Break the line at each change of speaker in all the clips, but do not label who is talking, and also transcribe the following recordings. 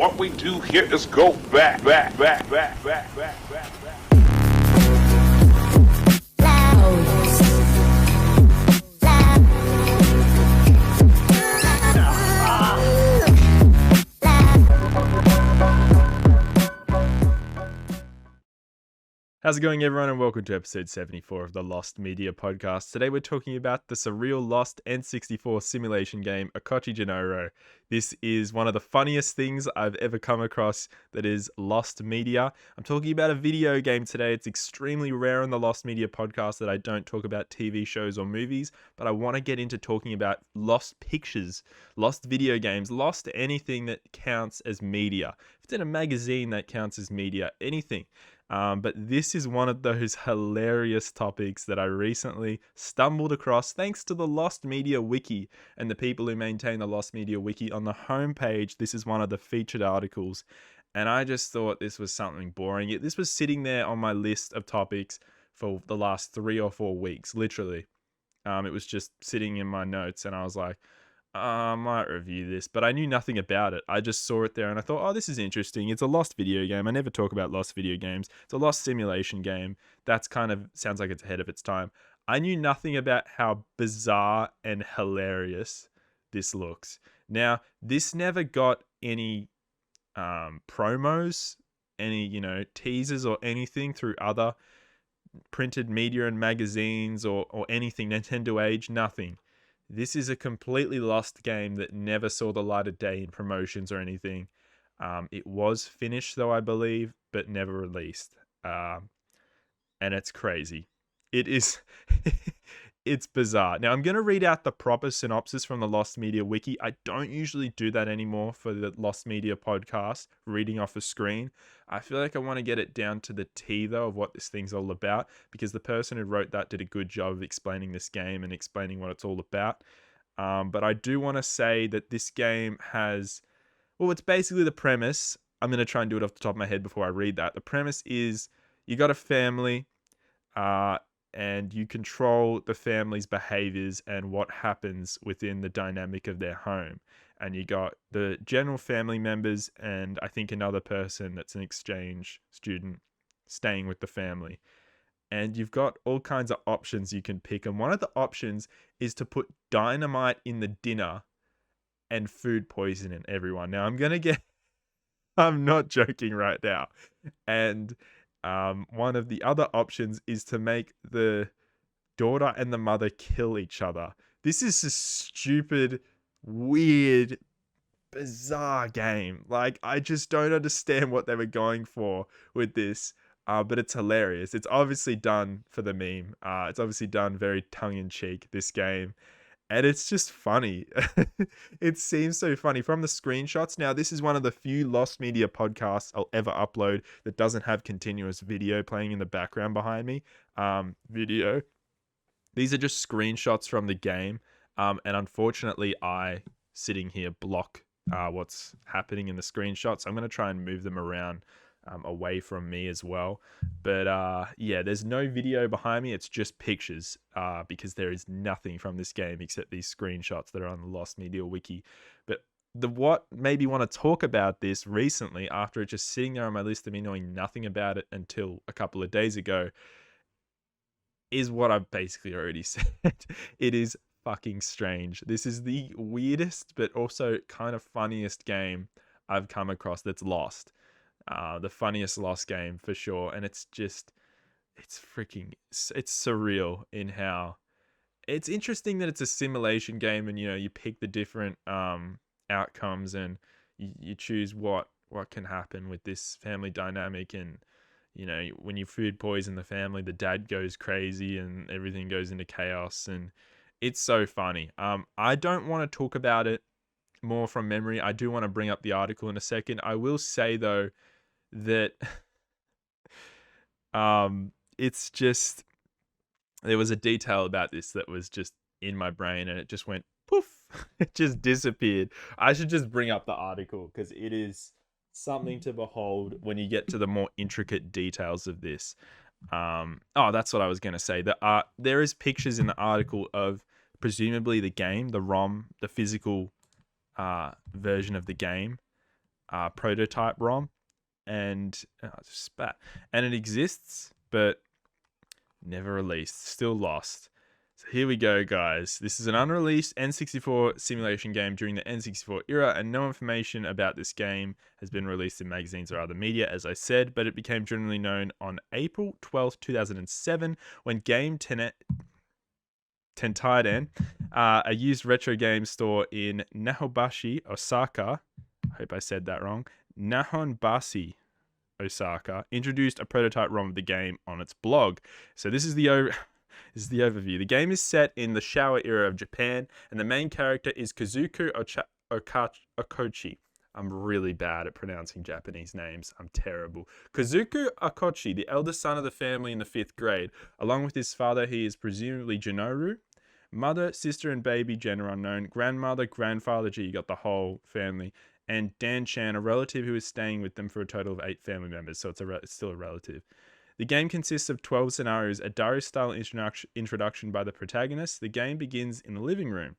What we do here is go back.
How's it going, everyone, and welcome to episode 74 of the Lost Media Podcast. Today we're talking about the surreal Lost N64 simulation game, Okochi Genoro. This is one of the funniest things I've ever come across that is Lost Media. I'm talking about a video game today. It's extremely rare on the Lost Media Podcast that I don't talk about TV shows or movies, but I want to get into talking about lost pictures, lost video games, lost anything that counts as media. If it's in a magazine, that counts as media, anything. But this is one of those hilarious topics that I recently stumbled across thanks to the Lost Media Wiki and the people who maintain the Lost Media Wiki. On the homepage, this is one of the featured articles, and I just thought this was something boring. This was sitting there on my list of topics for the last 3 or 4 weeks, literally. It was just sitting in my notes, and I was like, I might review this, but I knew nothing about it. I just saw it there and I thought, oh, this is interesting. It's a lost video game. I never talk about lost video games. It's a lost simulation game. That's kind of sounds like it's ahead of its time. I knew nothing about how bizarre and hilarious this looks. Now, this never got any promos, any, teasers or anything through other printed media and magazines or anything, Nintendo Age, nothing. This is a completely lost game that never saw the light of day in promotions or anything. It was finished, though, I believe, but never released. And it's crazy. It is... It's bizarre. Now, I'm going to read out the proper synopsis from the Lost Media Wiki. I don't usually do that anymore for the Lost Media Podcast, reading off a screen. I feel like I want to get it down to the T, though, of what this thing's all about, because the person who wrote that did a good job of explaining this game and explaining what it's all about. But I do want to say that this game has... Well, it's basically the premise. I'm going to try and do it off the top of my head before I read that. The premise is you got a family... and you control the family's behaviors and what happens within the dynamic of their home. And you got the general family members and I think another person that's an exchange student staying with the family. And you've got all kinds of options you can pick. And one of the options is to put dynamite in the dinner and food poisoning everyone. Now, I'm not joking right now. And... one of the other options is to make the daughter and the mother kill each other. This is a stupid, weird, bizarre game. Like, I just don't understand what they were going for with this, but it's hilarious. It's obviously done for the meme. It's obviously done very tongue-in-cheek, this game. And it's just funny. It seems so funny from the screenshots. Now, this is one of the few Lost Media podcasts I'll ever upload that doesn't have continuous video playing in the background behind me. Video. These are just screenshots from the game. And unfortunately, I, sitting here, block what's happening in the screenshots. I'm going to try and move them around away from me as well. But yeah, there's no video behind me. It's just pictures because there is nothing from this game except these screenshots that are on the Lost Media Wiki. But what made me want to talk about this recently, after it just sitting there on my list of me knowing nothing about it until a couple of days ago, is what I've basically already said. It is fucking strange. This is the weirdest but also kind of funniest game I've come across that's lost. The funniest lost game for sure. And it's surreal in how it's interesting that it's a simulation game and, you pick the different outcomes and you choose what can happen with this family dynamic. And, when you food poison the family, the dad goes crazy and everything goes into chaos. And it's so funny. I don't want to talk about it more from memory. I do want to bring up the article in a second. I will say, though, that it's just, there was a detail about this that was just in my brain and it just went poof. It just disappeared. I should just bring up the article because it is something to behold when you get to the more intricate details of this. That's what I was going to say. There is pictures in the article of presumably the game, the ROM, the physical version of the game. prototype ROM, and spat, and it exists, but never released, still lost. So here we go, guys. This is an unreleased N64 simulation game during the N64 era, and no information about this game has been released in magazines or other media, as I said, but it became generally known on April 12th, 2007, when Game Tentaiden, a used retro game store in Nahobashi, Osaka, I hope I said that wrong, Nahonbashi, Osaka, introduced a prototype ROM of the game on its blog. So this is the overview. The game is set in the Showa era of Japan, and the main character is Kazuko Okochi. I'm really bad at pronouncing Japanese names. I'm terrible. Kazuko Okochi, the eldest son of the family in the 5th grade. Along with his father, he is presumably Genoro. Mother, sister, and baby, gender unknown. Grandmother, grandfather, you got the whole family. And Dan Chan, a relative who is staying with them, for a total of 8 family members, so it's still a relative. The game consists of 12 scenarios, a diary-style introduction by the protagonist. The game begins in the living room.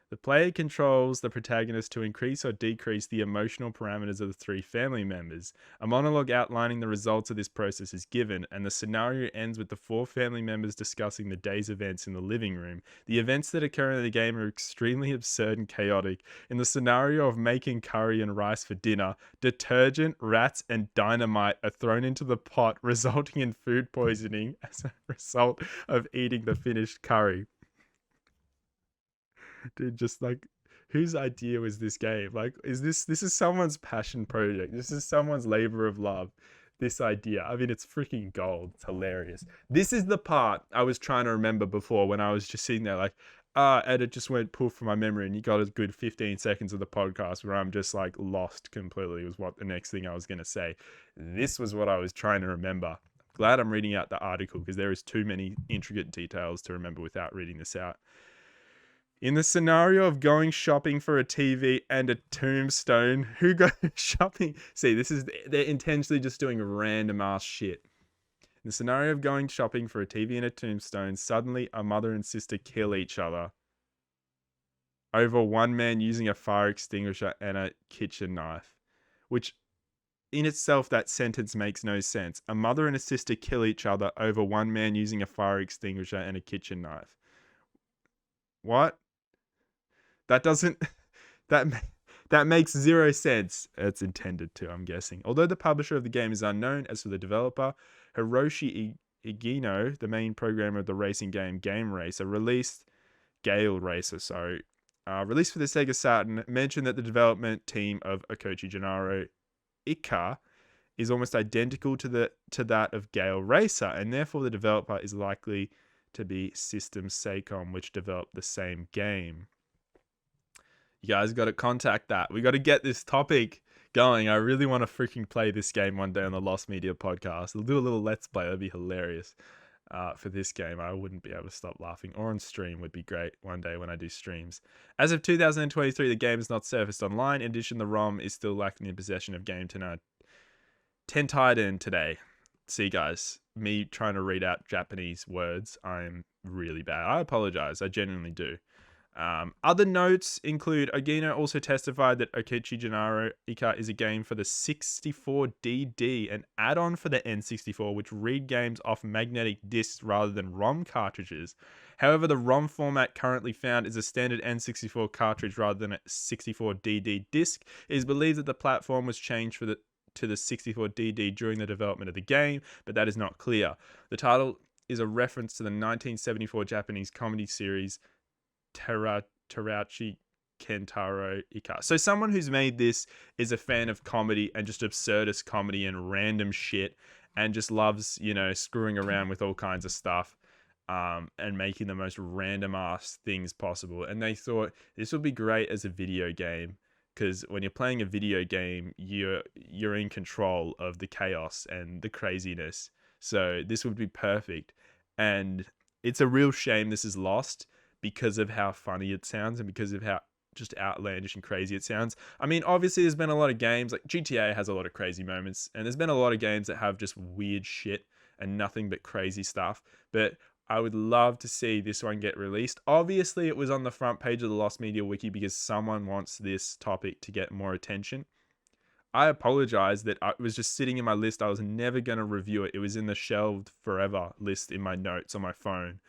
The player controls the protagonist to increase or decrease the emotional parameters of the 3 family members. A monologue outlining the results of this process is given, and the scenario ends with the 4 family members discussing the day's events in the living room. The events that occur in the game are extremely absurd and chaotic. In the scenario of making curry and rice for dinner, detergent, rats, and dynamite are thrown into the pot, resulting in food poisoning as a result of eating the finished curry. Dude, just like, whose idea was this game? Like, this is someone's passion project. This is someone's labor of love. This idea. I mean, it's freaking gold. It's hilarious. This is the part I was trying to remember before, when I was just sitting there like, and it just went poof from my memory, and you got a good 15 seconds of the podcast where I'm just like lost completely was what the next thing I was going to say. This was what I was trying to remember. Glad I'm reading out the article, because there is too many intricate details to remember without reading this out. In the scenario of going shopping for a TV and a tombstone, who goes shopping? See, they're intentionally just doing random ass shit. In the scenario of going shopping for a TV and a tombstone, suddenly a mother and sister kill each other over one man using a fire extinguisher and a kitchen knife. Which, in itself, that sentence makes no sense. A mother and a sister kill each other over one man using a fire extinguisher and a kitchen knife. What? That doesn't... That makes zero sense. It's intended to, I'm guessing. Although the publisher of the game is unknown, as for the developer, Hiroshi Igino, the main programmer of the racing game Game Racer, released for the Sega Saturn, mentioned that the development team of Okochi Genoro Ika is almost identical to that of Gale Racer, and therefore the developer is likely to be System Seicom, which developed the same game. You guys got to contact that. We got to get this topic going. I really want to freaking play this game one day on the Lost Media podcast. We'll do a little let's play. That'd be hilarious. For this game, I wouldn't be able to stop laughing. Or on stream would be great one day when I do streams. As of 2023, the game is not surfaced online. In addition, the ROM is still lacking in possession of Game Tentaiden today. See, guys, me trying to read out Japanese words, I'm really bad. I apologize. I genuinely do. Other notes include Ogino also testified that Okochi Genoro Ika is a game for the 64DD, an add-on for the N64, which read games off magnetic discs rather than ROM cartridges. However, the ROM format currently found is a standard N64 cartridge rather than a 64DD disc. It is believed that the platform was changed to the 64DD during the development of the game, but that is not clear. The title is a reference to the 1974 Japanese comedy series Terauchi Kentaro Ika. So someone who's made this is a fan of comedy and just absurdist comedy and random shit, and just loves, screwing around with all kinds of stuff, and making the most random ass things possible. And they thought this would be great as a video game, because when you're playing a video game, you're in control of the chaos and the craziness. So this would be perfect. And it's a real shame this is lost, because of how funny it sounds and because of how just outlandish and crazy it sounds. I mean, obviously there's been a lot of games, like GTA has a lot of crazy moments, and there's been a lot of games that have just weird shit and nothing but crazy stuff, but I would love to see this one get released. Obviously it was on the front page of the Lost Media Wiki because someone wants this topic to get more attention. I apologize that it was just sitting in my list. I was never going to review it. It was in the shelved forever list in my notes on my phone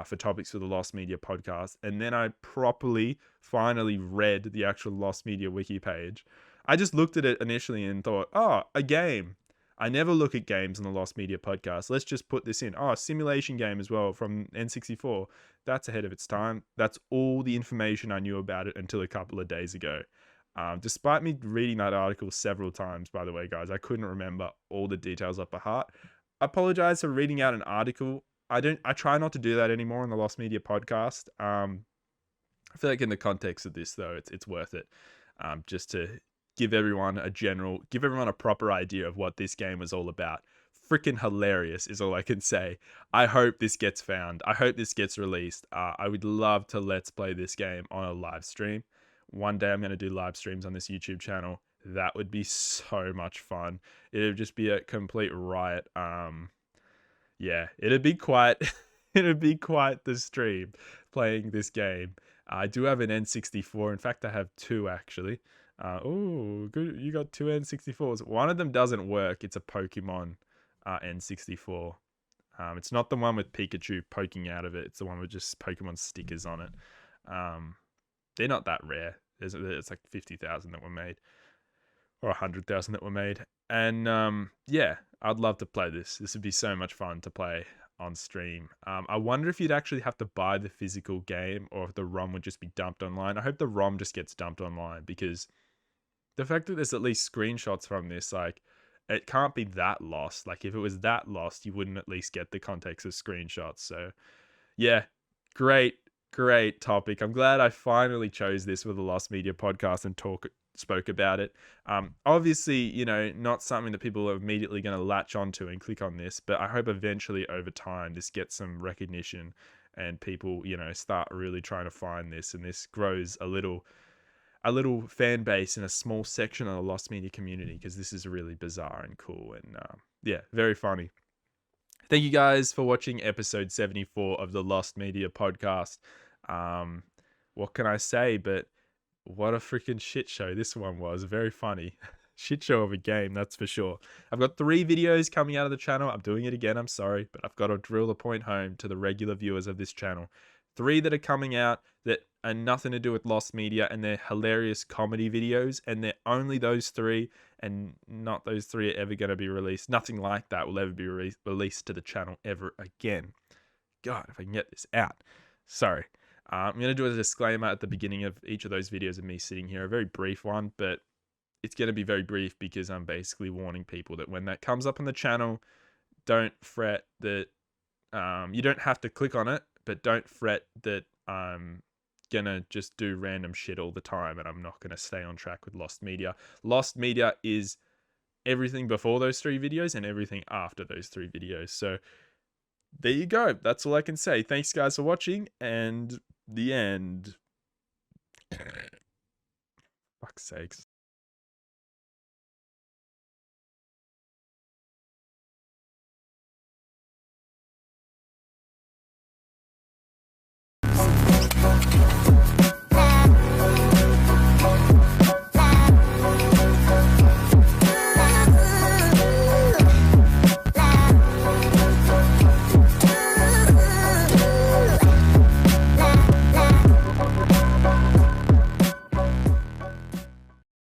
for topics for the Lost Media podcast. And then I finally read the actual Lost Media wiki page. I just looked at it initially and thought, oh, a game. I never look at games on the Lost Media podcast. Let's just put this in. Oh, a simulation game as well from N64. That's ahead of its time. That's all the information I knew about it until a couple of days ago. Despite me reading that article several times, by the way, guys, I couldn't remember all the details off by heart. I apologize for reading out an article. I try not to do that anymore on the Lost Media podcast. I feel like in the context of this, though, it's worth it. Just to give everyone a proper idea of what this game was all about. Freaking hilarious is all I can say. I hope this gets found. I hope this gets released. I would love to let's play this game on a live stream. One day I'm going to do live streams on this YouTube channel. That would be so much fun. It would just be a complete riot. Yeah, it'd be quite the stream playing this game. I do have an N64. In fact, I have two actually. Oh, good. You got two N64s. One of them doesn't work. It's a Pokemon N64. It's not the one with Pikachu poking out of it. It's the one with just Pokemon stickers on it. They're not that rare. It's like 50,000 that were made, or 100,000 that were made. And yeah, I'd love to play this. This would be so much fun to play on stream. I wonder if you'd actually have to buy the physical game, or if the ROM would just be dumped online. I hope the ROM just gets dumped online, because the fact that there's at least screenshots from this, like, it can't be that lost. Like, if it was that lost, you wouldn't at least get the context of screenshots. So yeah, great topic. I'm glad I finally chose this for the Lost Media podcast and spoke about it. Obviously, not something that people are immediately going to latch onto and click on this, but I hope eventually over time this gets some recognition and people, start really trying to find this, and this grows a little fan base in a small section of the Lost Media community, because this is really bizarre and cool, and yeah, very funny. Thank you guys for watching episode 74 of the Lost Media podcast. What can I say, but what a freaking shit show this one was. Very funny. Shit show of a game, that's for sure. I've got 3 videos coming out of the channel. I'm doing it again, I'm sorry, but I've got to drill the point home to the regular viewers of this channel. 3 that are coming out that are nothing to do with Lost Media, and they're hilarious comedy videos, and they're only those 3, and not those 3 are ever going to be released. Nothing like that will ever be released to the channel ever again. God, if I can get this out. Sorry. I'm going to do a disclaimer at the beginning of each of those videos of me sitting here, a very brief one, but it's going to be very brief because I'm basically warning people that when that comes up on the channel, don't fret that you don't have to click on it, but don't fret that I'm going to just do random shit all the time and I'm not going to stay on track with Lost Media. Lost Media is everything before those 3 videos and everything after those 3 videos. So there you go. That's all I can say. Thanks guys for watching, and the end. Fuck's sakes.